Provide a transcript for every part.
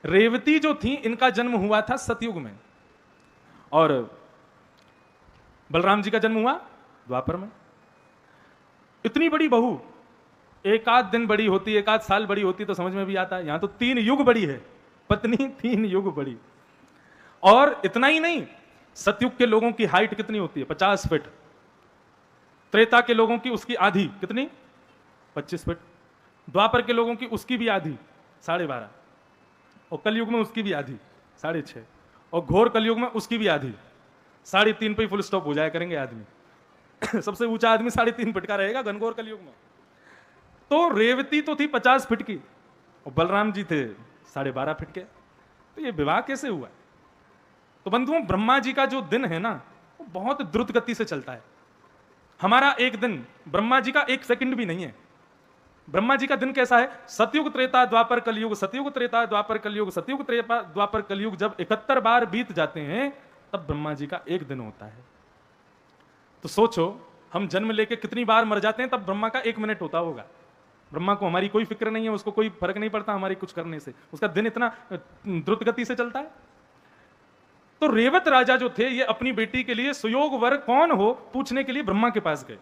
रेवती जो थी इनका जन्म हुआ था सतयुग में, और बलराम जी का जन्म हुआ द्वापर में। इतनी बड़ी बहू एक आध दिन बड़ी होती, एक आध साल बड़ी होती तो समझ में भी आता, यहां तो 3 युग बड़ी है पत्नी, 3 युग बड़ी। और इतना ही नहीं, सतयुग के लोगों की हाइट कितनी होती है? 50 फीट। त्रेता के लोगों की उसकी आधी, कितनी? 25 फीट। द्वापर के लोगों की उसकी भी आधी, 12.5। और कलयुग में उसकी भी आधी, 6.5। और घोर कलयुग में उसकी भी आधी, 3.5 पे ही फुल स्टॉप हो जाया करेंगे आदमी। सबसे ऊंचा आदमी 3.5 फीट का रहेगा घनघोर कलयुग में। तो रेवती तो थी 50 फीट की और बलराम जी थे 12.5 फीट के। तो ये विवाह कैसे हुआ? तो बंधुओं, ब्रह्मा जी का जो दिन है ना, वो बहुत द्रुत गति से चलता है। हमारा एक दिन ब्रह्मा जी का 1 सेकंड भी नहीं है। ब्रह्मा जी का दिन कैसा है? सतयुग त्रेता द्वापर कलयुग, सतयुग त्रेता द्वापर कलयुग, सतयुग त्रेता द्वापर कलयुग जब 71 बार बीत जाते हैं तब ब्रह्मा जी का एक दिन होता है। तो सोचो, हम जन्म लेके कितनी बार मर जाते हैं तब ब्रह्मा का 1 मिनट होता होगा। ब्रह्मा को हमारी कोई फिक्र नहीं है, उसको कोई फर्क नहीं पड़ता हमारी कुछ करने से, उसका दिन इतना द्रुत गति से चलता है। तो रेवत राजा जो थे, ये अपनी बेटी के लिए सुयोग वर कौन हो पूछने के लिए ब्रह्मा के पास गए।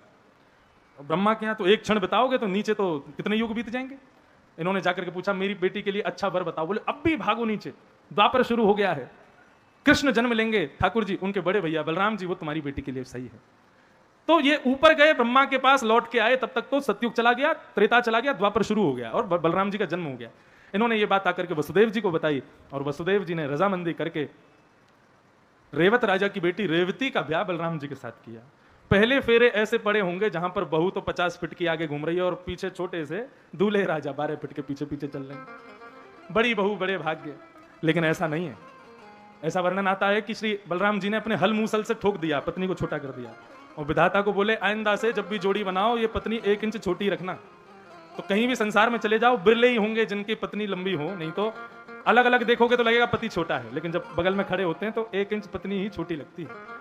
ब्रह्मा के यहां तो एक क्षण बताओगे तो नीचे तो कितने युग बीत जाएंगे। इन्होंने जाकर के पूछा, मेरी बेटी के लिए अच्छा वर बताओ। बोले अब भी भागो नीचे, द्वापर शुरू हो गया है, कृष्ण जन्म लेंगे। ठाकुर जी, उनके बड़े भैया बलराम जी, वो तुम्हारी बेटी के लिए सही है। तो ये ऊपर गए, ब्रह्मा के पास लौट के आए, तब तक तो सतयुग चला गया, त्रेता चला गया, द्वापर शुरू हो गया और बलराम जी का जन्म हो गया। इन्होंने ये बात आकर के वसुदेव जी को बताई और वसुदेव जी ने रजामंदी करके रेवत राजा की बेटी रेवती का ब्याह बलराम जी के साथ किया। पहले फेरे ऐसे पड़े होंगे जहां पर बहू तो 50 फीट की आगे घूम रही है और पीछे छोटे से दूल्हे राजा 12 फीट के पीछे पीछे चल रहे हैं। बड़ी बहू बड़े भाग्य। लेकिन ऐसा नहीं है। ऐसा वर्णन आता है कि श्री बलराम जी ने अपने हल मूसल से ठोक दिया, पत्नी को छोटा कर दिया और विधाता को बोले, आइंदा से जब भी जोड़ी बनाओ ये पत्नी 1 इंच छोटी रखना। तो कहीं भी संसार में चले जाओ, बिरले ही होंगे जिनकी पत्नी लंबी हो, नहीं तो अलग अलग देखोगे तो लगेगा पति छोटा है, लेकिन जब बगल में खड़े होते हैं तो 1 इंच पत्नी ही छोटी लगती है।